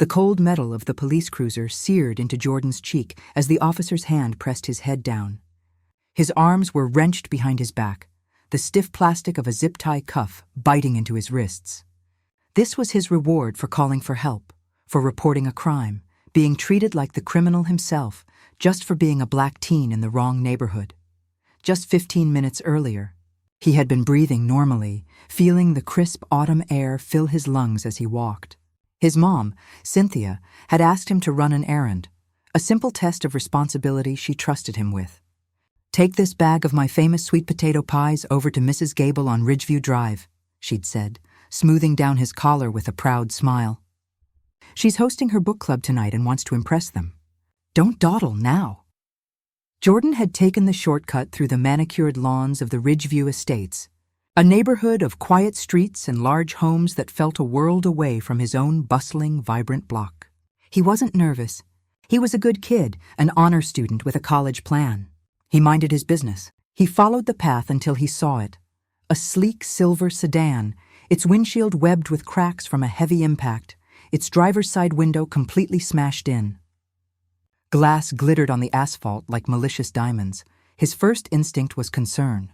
The cold metal of the police cruiser seared into Jordan's cheek as the officer's hand pressed his head down. His arms were wrenched behind his back, the stiff plastic of a zip-tie cuff biting into his wrists. This was his reward for calling for help, for reporting a crime, being treated like the criminal himself, just for being a black teen in the wrong neighborhood. Just 15 minutes earlier, he had been breathing normally, feeling the crisp autumn air fill his lungs as he walked. His mom, Cynthia, had asked him to run an errand, a simple test of responsibility she trusted him with. "Take this bag of my famous sweet potato pies over to Mrs. Gable on Ridgeview Drive," she'd said, smoothing down his collar with a proud smile. "She's hosting her book club tonight and wants to impress them. Don't dawdle now." Jordan had taken the shortcut through the manicured lawns of the Ridgeview Estates, a neighborhood of quiet streets and large homes that felt a world away from his own bustling, vibrant block. He wasn't nervous. He was a good kid, an honor student with a college plan. He minded his business. He followed the path until he saw it. A sleek silver sedan, its windshield webbed with cracks from a heavy impact, its driver's side window completely smashed in. Glass glittered on the asphalt like malicious diamonds. His first instinct was concern.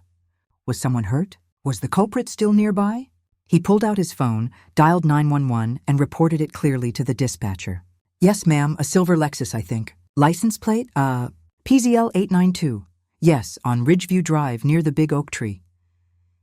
Was someone hurt? Was the culprit still nearby? He pulled out his phone, dialed 911, and reported it clearly to the dispatcher. "Yes, ma'am, a silver Lexus, I think. License plate? PZL 892. Yes, on Ridgeview Drive near the big oak tree."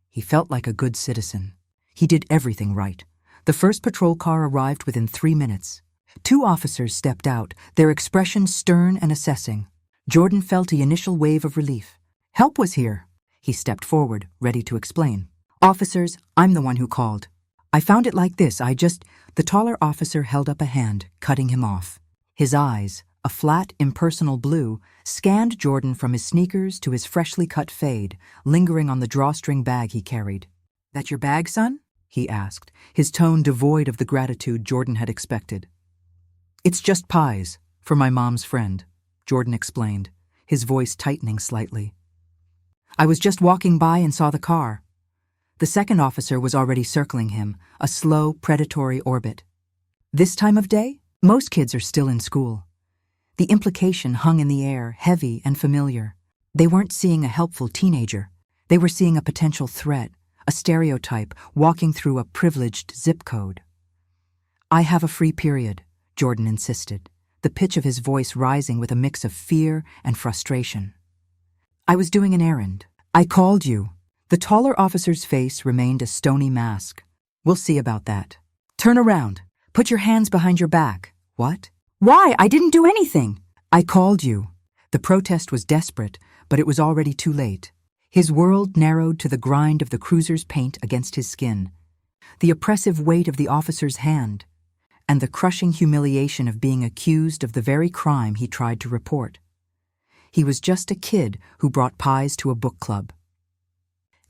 He felt like a good citizen. He did everything right. The first patrol car arrived within 3 minutes. 2 officers stepped out, their expressions stern and assessing. Jordan felt the initial wave of relief. Help was here. He stepped forward, ready to explain. "Officers, I'm the one who called. I found it like this, The taller officer held up a hand, cutting him off. His eyes, a flat, impersonal blue, scanned Jordan from his sneakers to his freshly cut fade, lingering on the drawstring bag he carried. "That your bag, son?" he asked, his tone devoid of the gratitude Jordan had expected. "It's just pies, for my mom's friend," Jordan explained, his voice tightening slightly. "I was just walking by and saw the car." The second officer was already circling him, a slow, predatory orbit. This time of day, most kids are still in school. The implication hung in the air, heavy and familiar. They weren't seeing a helpful teenager. They were seeing a potential threat, a stereotype walking through a privileged zip code. "I have a free period," Jordan insisted, the pitch of his voice rising with a mix of fear and frustration. "I was doing an errand. I called you." The taller officer's face remained a stony mask. "We'll see about that. Turn around. Put your hands behind your back." "What?" "Why? I didn't do anything." "I called you." The protest was desperate, but it was already too late. His world narrowed to the grind of the cruiser's paint against his skin, the oppressive weight of the officer's hand, and the crushing humiliation of being accused of the very crime he tried to report. He was just a kid who brought pies to a book club.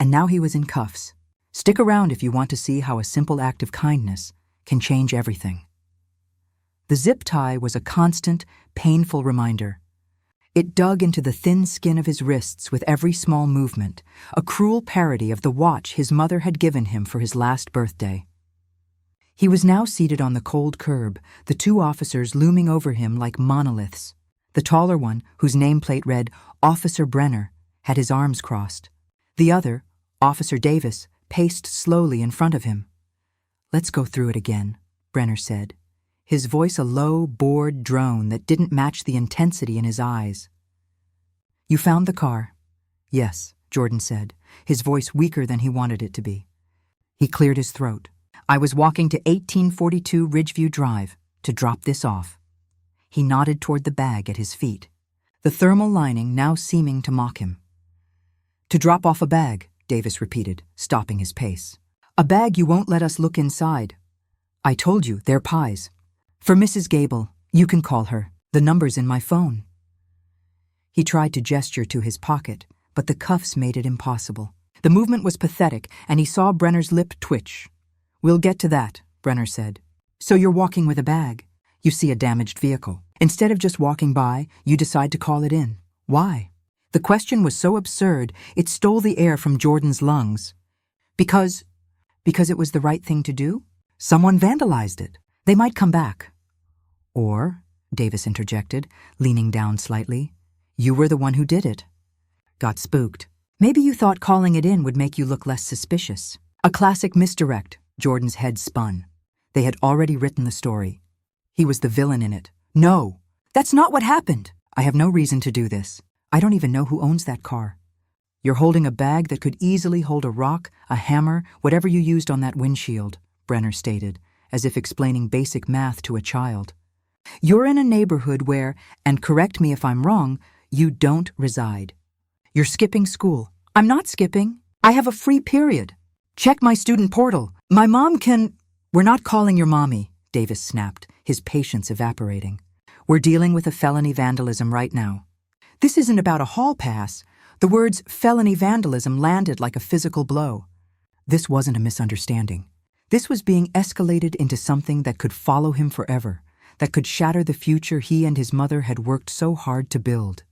And now he was in cuffs. Stick around if you want to see how a simple act of kindness can change everything. The zip tie was a constant, painful reminder. It dug into the thin skin of his wrists with every small movement, a cruel parody of the watch his mother had given him for his last birthday. He was now seated on the cold curb, the 2 officers looming over him like monoliths. The taller one, whose nameplate read Officer Brenner, had his arms crossed. The other, Officer Davis, paced slowly in front of him. "Let's go through it again," Brenner said, his voice a low, bored drone that didn't match the intensity in his eyes. "You found the car?" "Yes," Jordan said, his voice weaker than he wanted it to be. He cleared his throat. "I was walking to 1842 Ridgeview Drive to drop this off." He nodded toward the bag at his feet, the thermal lining now seeming to mock him. "To drop off a bag," Davis repeated, stopping his pace. "A bag you won't let us look inside. I told you, they're pies. For Mrs. Gable, you can call her. The number's in my phone." He tried to gesture to his pocket, but the cuffs made it impossible. The movement was pathetic, and he saw Brenner's lip twitch. "We'll get to that," Brenner said. "So you're walking with a bag. You see a damaged vehicle. Instead of just walking by, you decide to call it in. Why?" The question was so absurd, it stole the air from Jordan's lungs. Because it was the right thing to do? Someone vandalized it. They might come back. Or, Davis interjected, leaning down slightly, you were the one who did it. Got spooked. Maybe you thought calling it in would make you look less suspicious. A classic misdirect. Jordan's head spun. They had already written the story. He was the villain in it. No, that's not what happened. I have no reason to do this. I don't even know who owns that car. You're holding a bag that could easily hold a rock, a hammer, whatever you used on that windshield, Brenner stated, as if explaining basic math to a child. You're in a neighborhood where, and correct me if I'm wrong, you don't reside. You're skipping school. I'm not skipping. I have a free period. Check my student portal. My mom can... We're not calling your mommy, Davis snapped, his patience evaporating. We're dealing with a felony vandalism right now. This isn't about a hall pass. The words felony vandalism landed like a physical blow. This wasn't a misunderstanding. This was being escalated into something that could follow him forever, that could shatter the future he and his mother had worked so hard to build.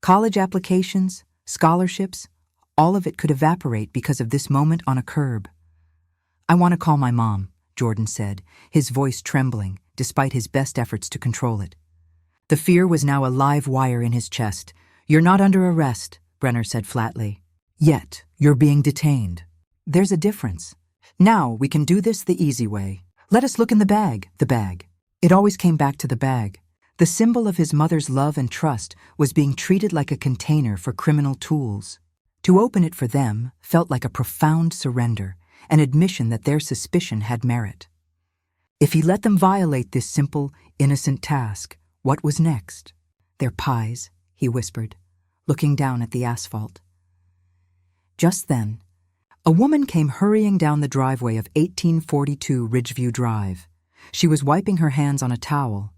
College applications, scholarships, all of it could evaporate because of this moment on a curb. I want to call my mom, Jordan said, his voice trembling, despite his best efforts to control it. The fear was now a live wire in his chest. You're not under arrest, Brenner said flatly. Yet, you're being detained. There's a difference. Now we can do this the easy way. Let us look in the bag. It always came back to the bag. The symbol of his mother's love and trust was being treated like a container for criminal tools. To open it for them felt like a profound surrender, an admission that their suspicion had merit. If he let them violate this simple, innocent task, what was next? Their pies, he whispered, looking down at the asphalt. Just then, a woman came hurrying down the driveway of 1842 Ridgeview Drive. She was wiping her hands on a towel,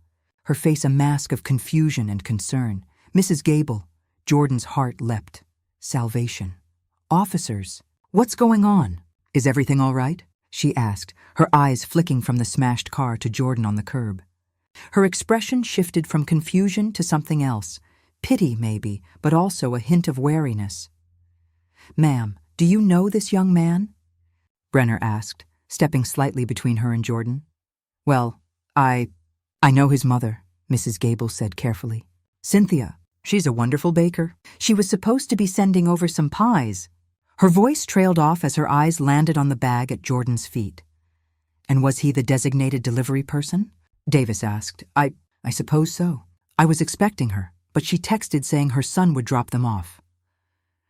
her face a mask of confusion and concern. Mrs. Gable. Jordan's heart leapt. Salvation. Officers. What's going on? Is everything all right? She asked, her eyes flicking from the smashed car to Jordan on the curb. Her expression shifted from confusion to something else. Pity, maybe, but also a hint of wariness. Ma'am, do you know this young man? Brenner asked, stepping slightly between her and Jordan. Well, I know his mother, Mrs. Gable said carefully. Cynthia. She's a wonderful baker. She was supposed to be sending over some pies. Her voice trailed off as her eyes landed on the bag at Jordan's feet. And was he the designated delivery person? Davis asked. I suppose so. I was expecting her, but she texted saying her son would drop them off.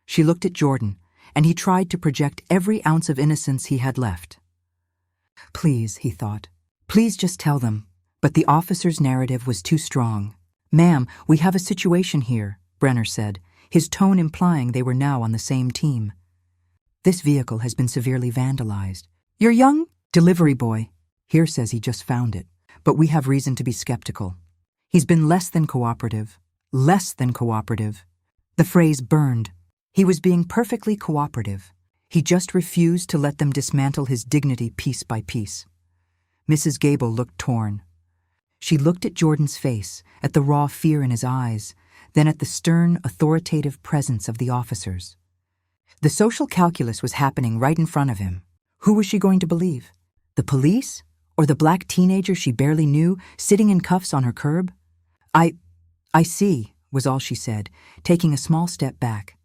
She looked at Jordan, and he tried to project every ounce of innocence he had left. Please, he thought. Please just tell them. But the officer's narrative was too strong. Ma'am, we have a situation here, Brenner said, his tone implying they were now on the same team. This vehicle has been severely vandalized. Your young delivery boy here says he just found it, but we have reason to be skeptical. He's been less than cooperative. The phrase burned. He was being perfectly cooperative. He just refused to let them dismantle his dignity piece by piece. Mrs. Gable looked torn. She looked at Jordan's face, at the raw fear in his eyes, then at the stern, authoritative presence of the officers. The social calculus was happening right in front of him. Who was she going to believe? The police? Or the black teenager she barely knew, sitting in cuffs on her curb? I see, was all she said, taking a small step back.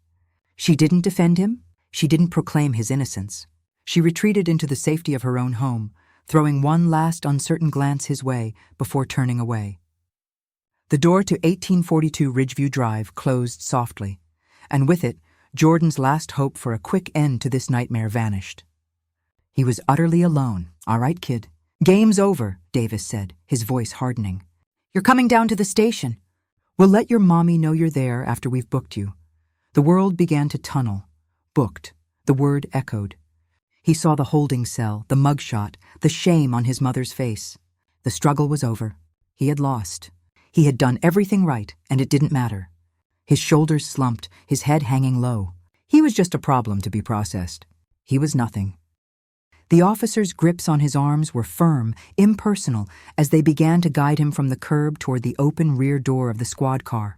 She didn't defend him. She didn't proclaim his innocence. She retreated into the safety of her own home, throwing one last uncertain glance his way before turning away. The door to 1842 Ridgeview Drive closed softly, and with it, Jordan's last hope for a quick end to this nightmare vanished. He was utterly alone. All right, kid. Game's over, Davis said, his voice hardening. You're coming down to the station. We'll let your mommy know you're there after we've booked you. The world began to tunnel. Booked. The word echoed. He saw the holding cell, the mugshot, the shame on his mother's face. The struggle was over. He had lost. He had done everything right, and it didn't matter. His shoulders slumped, his head hanging low. He was just a problem to be processed. He was nothing. The officers' grips on his arms were firm, impersonal, as they began to guide him from the curb toward the open rear door of the squad car.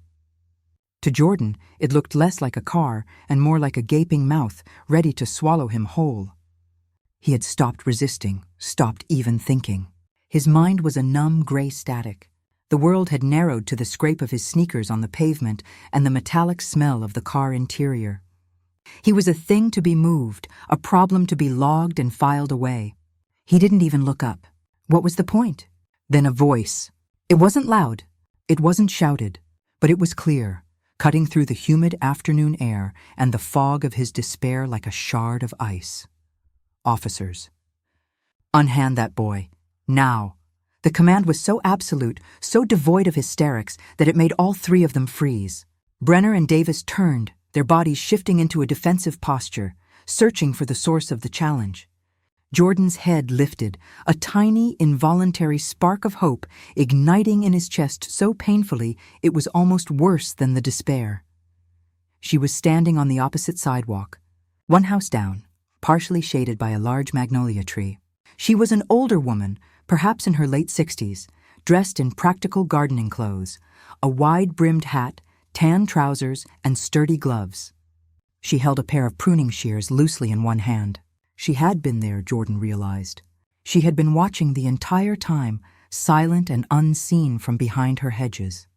To Jordan, it looked less like a car and more like a gaping mouth, ready to swallow him whole. He had stopped resisting, stopped even thinking. His mind was a numb gray static. The world had narrowed to the scrape of his sneakers on the pavement and the metallic smell of the car interior. He was a thing to be moved, a problem to be logged and filed away. He didn't even look up. What was the point? Then a voice. It wasn't loud. It wasn't shouted, but it was clear, cutting through the humid afternoon air and the fog of his despair like a shard of ice. Officers. Unhand that boy. Now. The command was so absolute, so devoid of hysterics, that it made all three of them freeze. Brenner and Davis turned, their bodies shifting into a defensive posture, searching for the source of the challenge. Jordan's head lifted, a tiny, involuntary spark of hope igniting in his chest so painfully it was almost worse than the despair. She was standing on the opposite sidewalk, one house down, partially shaded by a large magnolia tree. She was an older woman, perhaps in her late 60s, dressed in practical gardening clothes, a wide-brimmed hat, tan trousers, and sturdy gloves. She held a pair of pruning shears loosely in one hand. She had been there, Jordan realized. She had been watching the entire time, silent and unseen from behind her hedges.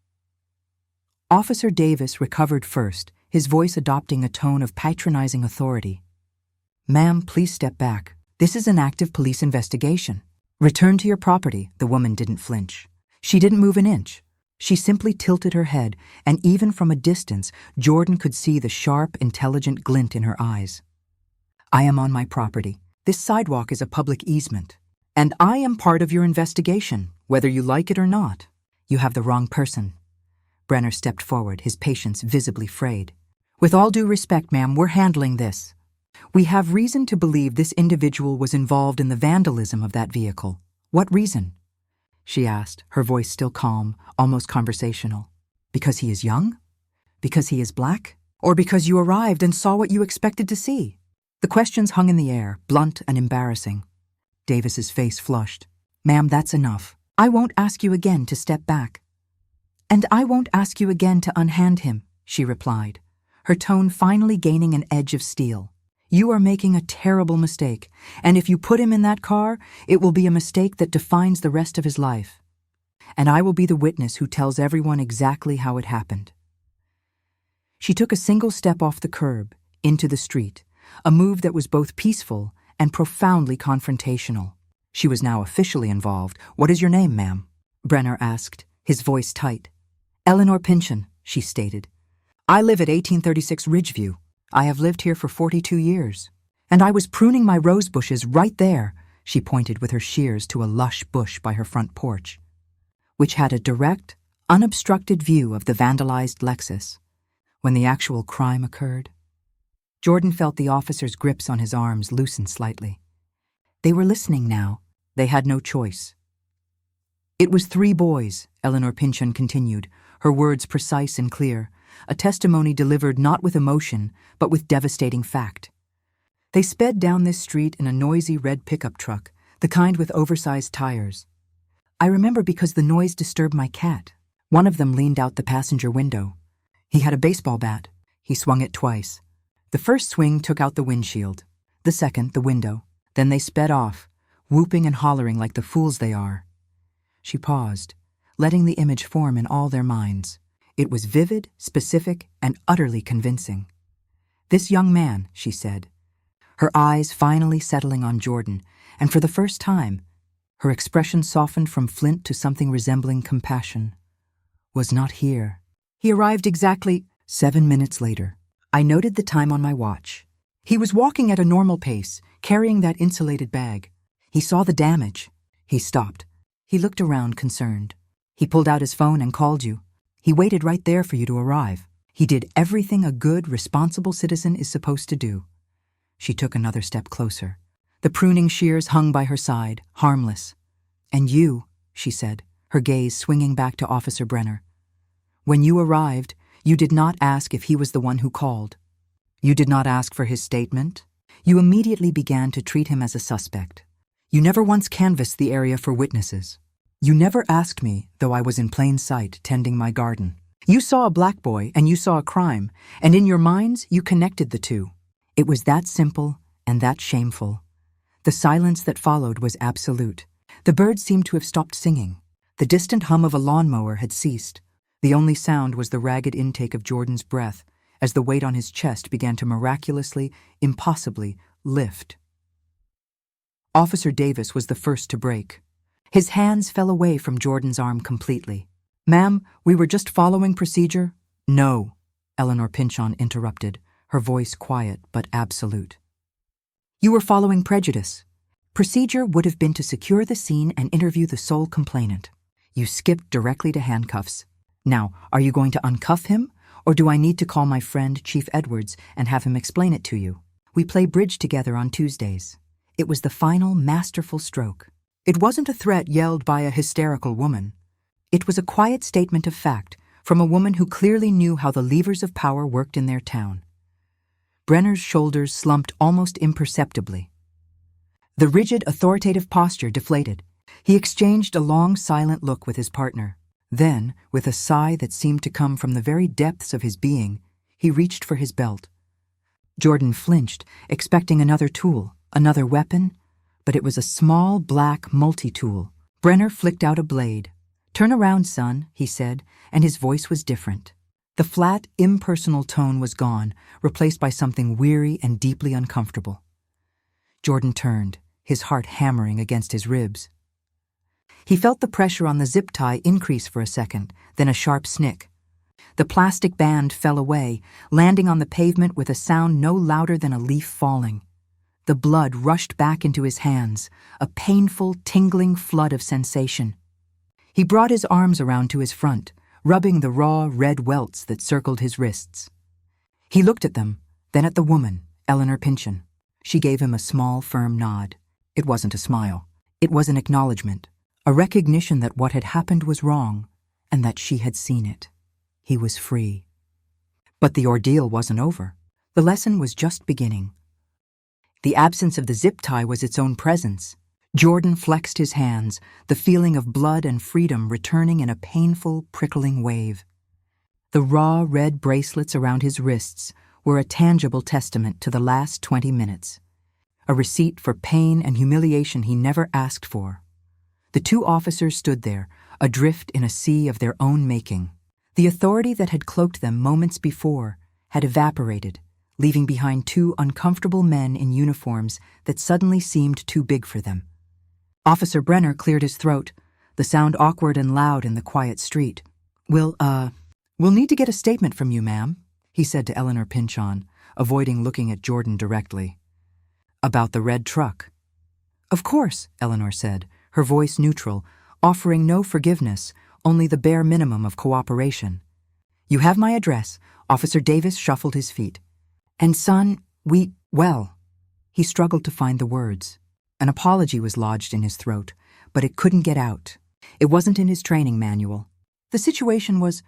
Officer Davis recovered first, his voice adopting a tone of patronizing authority. "Ma'am, please step back. This is an active police investigation. Return to your property." The woman didn't flinch. She didn't move an inch. She simply tilted her head, and even from a distance, Jordan could see the sharp, intelligent glint in her eyes. "I am on my property. This sidewalk is a public easement. And I am part of your investigation, whether you like it or not." "You have the wrong person." Brenner stepped forward, his patience visibly frayed. "With all due respect, ma'am, we're handling this. We have reason to believe this individual was involved in the vandalism of that vehicle." "What reason?" she asked, her voice still calm, almost conversational. "Because he is young? Because he is black? Or because you arrived and saw what you expected to see?" The questions hung in the air, blunt and embarrassing. Davis's face flushed. "Ma'am, that's enough. I won't ask you again to step back." "And I won't ask you again to unhand him," she replied, her tone finally gaining an edge of steel. "You are making a terrible mistake, and if you put him in that car, it will be a mistake that defines the rest of his life. And I will be the witness who tells everyone exactly how it happened." She took a single step off the curb, into the street, a move that was both peaceful and profoundly confrontational. She was now officially involved. "What is your name, ma'am?" Brenner asked, his voice tight. "Eleanor Pynchon," she stated. "I live at 1836 Ridgeview. I have lived here for 42 years. And I was pruning my rose bushes right there," she pointed with her shears to a lush bush by her front porch, which had a direct, unobstructed view of the vandalized Lexus, when the actual crime occurred. Jordan felt the officer's grips on his arms loosen slightly. They were listening now. They had no choice. "It was 3 boys, Eleanor Pynchon continued, her words precise and clear, a testimony delivered not with emotion, but with devastating fact. They sped down this street in a noisy red pickup truck, the kind with oversized tires. I remember because the noise disturbed my cat. One of them leaned out the passenger window. He had a baseball bat. He swung it twice. The first swing took out the windshield, the second the window. Then they sped off, whooping and hollering like the fools they are." She paused, letting the image form in all their minds. It was vivid, specific, and utterly convincing. "This young man," she said, her eyes finally settling on Jordan, and for the first time, her expression softened from flint to something resembling compassion, "was not here. He arrived exactly 7 minutes later. I noted the time on my watch. He was walking at a normal pace, carrying that insulated bag. He saw the damage. He stopped. He looked around, concerned. He pulled out his phone and called you. He waited right there for you to arrive. He did everything a good, responsible citizen is supposed to do." She took another step closer. The pruning shears hung by her side, harmless. "And you," she said, her gaze swinging back to Officer Brenner. "When you arrived, you did not ask if he was the one who called. You did not ask for his statement. You immediately began to treat him as a suspect. You never once canvassed the area for witnesses. You never asked me, though I was in plain sight tending my garden. You saw a black boy and you saw a crime, and in your minds you connected the two. It was that simple and that shameful. The silence that followed was absolute. The birds seemed to have stopped singing. The distant hum of a lawnmower had ceased. The only sound was the ragged intake of Jordan's breath as the weight on his chest began to miraculously, impossibly, lift. Officer Davis was the first to break. His hands fell away from Jordan's arm completely. "Ma'am, we were just following procedure." "No," Eleanor Pynchon interrupted, her voice quiet but absolute. "You were following prejudice. Procedure would have been to secure the scene and interview the sole complainant. You skipped directly to handcuffs. Now, are you going to uncuff him, or do I need to call my friend Chief Edwards and have him explain it to you? We play bridge together on Tuesdays." It was the final, masterful stroke. It wasn't a threat yelled by a hysterical woman. It was a quiet statement of fact from a woman who clearly knew how the levers of power worked in their town. Brenner's shoulders slumped almost imperceptibly. The rigid, authoritative posture deflated. He exchanged a long, silent look with his partner. Then, with a sigh that seemed to come from the very depths of his being, he reached for his belt. Jordan flinched, expecting another tool, another weapon, but it was a small, black multi-tool. Brenner flicked out a blade. "Turn around, son," he said, and his voice was different. The flat, impersonal tone was gone, replaced by something weary and deeply uncomfortable. Jordan turned, his heart hammering against his ribs. He felt the pressure on the zip tie increase for a second, then a sharp snick. The plastic band fell away, landing on the pavement with a sound no louder than a leaf falling. The blood rushed back into his hands, a painful, tingling flood of sensation. He brought his arms around to his front, rubbing the raw, red welts that circled his wrists. He looked at them, then at the woman, Eleanor Pynchon. She gave him a small, firm nod. It wasn't a smile. It was an acknowledgement, a recognition that what had happened was wrong, and that she had seen it. He was free. But the ordeal wasn't over. The lesson was just beginning. The absence of the zip tie was its own presence. Jordan flexed his hands, the feeling of blood and freedom returning in a painful, prickling wave. The raw, red bracelets around his wrists were a tangible testament to the last 20 minutes, a receipt for pain and humiliation he never asked for. The two officers stood there, adrift in a sea of their own making. The authority that had cloaked them moments before had evaporated, leaving behind two uncomfortable men in uniforms that suddenly seemed too big for them. Officer Brenner cleared his throat, the sound awkward and loud in the quiet street. We'll need to get a statement from you, ma'am," he said to Eleanor Pynchon, avoiding looking at Jordan directly. "About the red truck." "Of course," Eleanor said, her voice neutral, offering no forgiveness, only the bare minimum of cooperation. "You have my address." Officer Davis shuffled his feet. "And son, he struggled to find the words. An apology was lodged in his throat, but it couldn't get out. It wasn't in his training manual. The situation was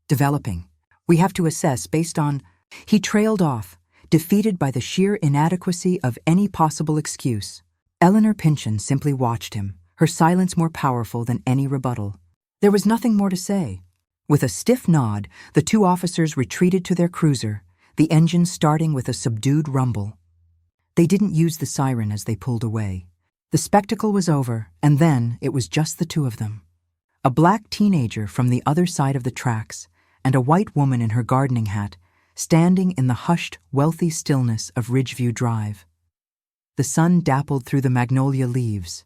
developing. We have to assess based on... He trailed off, defeated by the sheer inadequacy of any possible excuse. Eleanor Pynchon simply watched him, her silence more powerful than any rebuttal. There was nothing more to say. With a stiff nod, the two officers retreated to their cruiser, the engine starting with a subdued rumble. They didn't use the siren as they pulled away. The spectacle was over, and then it was just the two of them. A black teenager from the other side of the tracks, and a white woman in her gardening hat, standing in the hushed, wealthy stillness of Ridgeview Drive. The sun dappled through the magnolia leaves.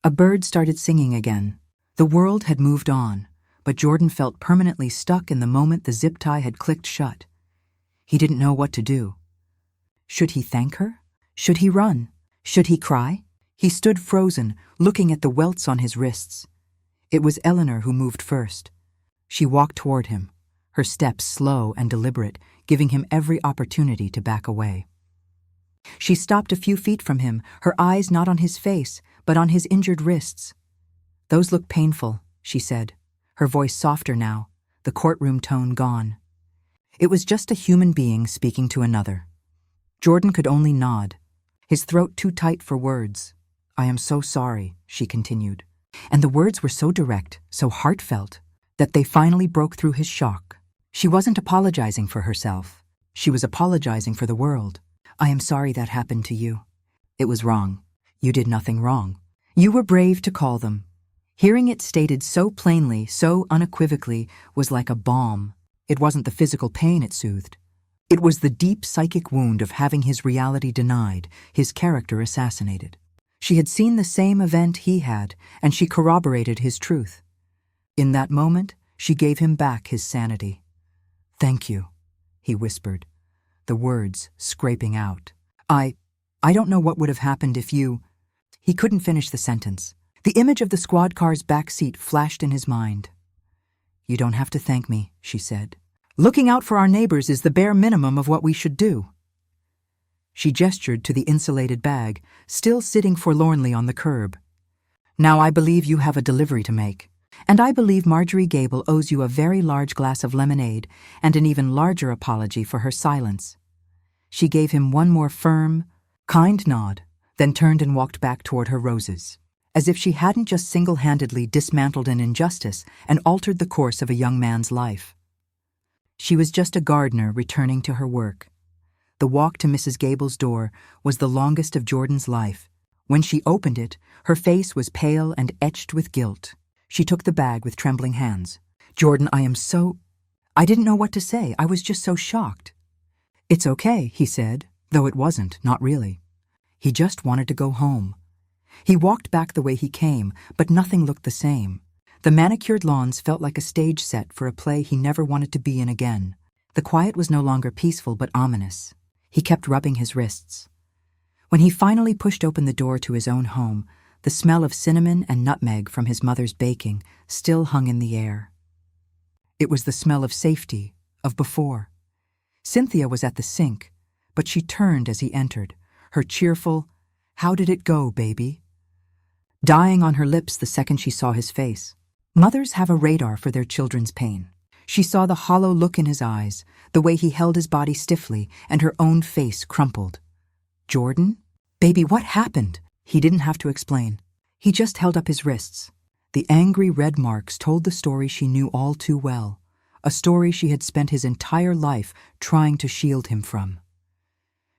A bird started singing again. The world had moved on, but Jordan felt permanently stuck in the moment the zip tie had clicked shut. He didn't know what to do. Should he thank her? Should he run? Should he cry? He stood frozen, looking at the welts on his wrists. It was Eleanor who moved first. She walked toward him, her steps slow and deliberate, giving him every opportunity to back away. She stopped a few feet from him, her eyes not on his face, but on his injured wrists. "Those look painful," she said, her voice softer now, the courtroom tone gone. It was just a human being speaking to another. Jordan could only nod, his throat too tight for words. "I am so sorry," she continued. And the words were so direct, so heartfelt, that they finally broke through his shock. She wasn't apologizing for herself. She was apologizing for the world. "I am sorry that happened to you. It was wrong. You did nothing wrong. You were brave to call them. Hearing it stated so plainly, so unequivocally, was like a balm. It wasn't the physical pain it soothed. It was the deep psychic wound of having his reality denied, his character assassinated. She had seen the same event he had, and she corroborated his truth. In that moment, she gave him back his sanity. "Thank you," he whispered, the words scraping out. I don't know what would have happened if you—" He couldn't finish the sentence. The image of the squad car's back seat flashed in his mind. "You don't have to thank me," she said. "Looking out for our neighbors is the bare minimum of what we should do." She gestured to the insulated bag, still sitting forlornly on the curb. "Now I believe you have a delivery to make. And I believe Marjorie Gable owes you a very large glass of lemonade and an even larger apology for her silence." She gave him one more firm, kind nod, then turned and walked back toward her roses, as if she hadn't just single-handedly dismantled an injustice and altered the course of a young man's life. She was just a gardener returning to her work. The walk to Mrs. Gable's door was the longest of Jordan's life. When she opened it, her face was pale and etched with guilt. She took the bag with trembling hands. "Jordan, I didn't know what to say. I was just so shocked." "It's okay," he said, though it wasn't, not really. He just wanted to go home. He walked back the way he came, but nothing looked the same. The manicured lawns felt like a stage set for a play he never wanted to be in again. The quiet was no longer peaceful but ominous. He kept rubbing his wrists. When he finally pushed open the door to his own home, the smell of cinnamon and nutmeg from his mother's baking still hung in the air. It was the smell of safety, of before. Cynthia was at the sink, but she turned as he entered, her cheerful, "How did it go, baby?" dying on her lips the second she saw his face. Mothers have a radar for their children's pain. She saw the hollow look in his eyes, the way he held his body stiffly, and her own face crumpled. "Jordan? Baby, what happened?" He didn't have to explain. He just held up his wrists. The angry red marks told the story she knew all too well, a story she had spent his entire life trying to shield him from.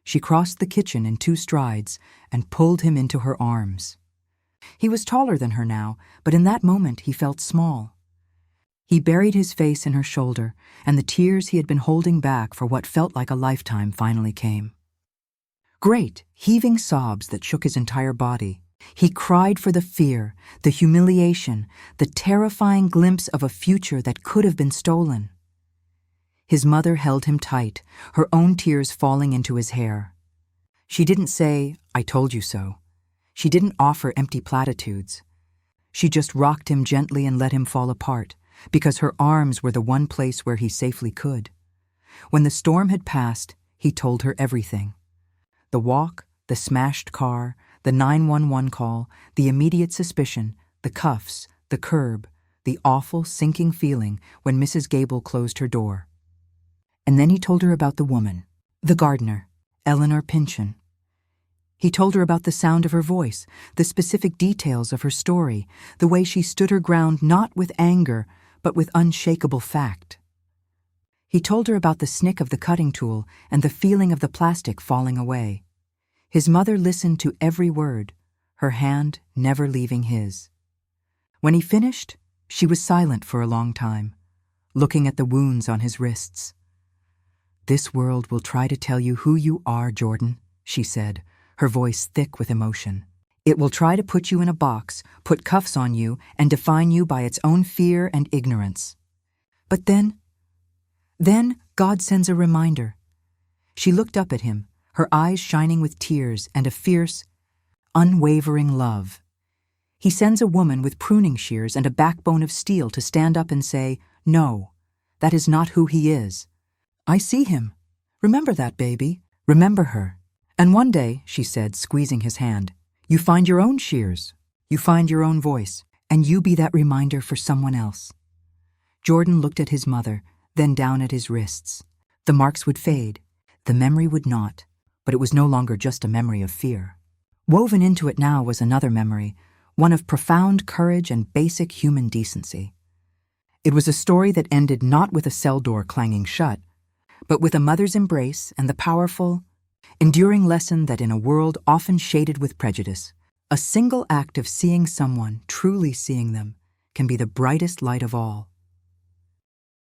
She crossed the kitchen in 2 strides and pulled him into her arms. He was taller than her now, but in that moment he felt small. He buried his face in her shoulder, and the tears he had been holding back for what felt like a lifetime finally came. Great, heaving sobs that shook his entire body. He cried for the fear, the humiliation, the terrifying glimpse of a future that could have been stolen. His mother held him tight, her own tears falling into his hair. She didn't say, "I told you so." She didn't offer empty platitudes. She just rocked him gently and let him fall apart, because her arms were the one place where he safely could. When the storm had passed, he told her everything. The walk, the smashed car, the 911 call, the immediate suspicion, the cuffs, the curb, the awful sinking feeling when Mrs. Gable closed her door. And then he told her about the woman, the gardener, Eleanor Pynchon. He told her about the sound of her voice, the specific details of her story, the way she stood her ground not with anger, but with unshakable fact. He told her about the snick of the cutting tool and the feeling of the plastic falling away. His mother listened to every word, her hand never leaving his. When he finished, she was silent for a long time, looking at the wounds on his wrists. "This world will try to tell you who you are, Jordan," she said, her voice thick with emotion. "It will try to put you in a box, put cuffs on you, and define you by its own fear and ignorance. But then God sends a reminder." She looked up at him, her eyes shining with tears and a fierce, unwavering love. He sends a woman with pruning shears and a backbone of steel to stand up and say, "No, that is not who he is. I see him. Remember that, baby. Remember her. And one day," she said, squeezing his hand, "you find your own shears, you find your own voice, and you be that reminder for someone else." Jordan looked at his mother, then down at his wrists. The marks would fade, the memory would not, but it was no longer just a memory of fear. Woven into it now was another memory, one of profound courage and basic human decency. It was a story that ended not with a cell door clanging shut, but with a mother's embrace and the powerful, enduring lesson that in a world often shaded with prejudice, A single act of seeing someone, truly seeing them, can be the brightest light of all.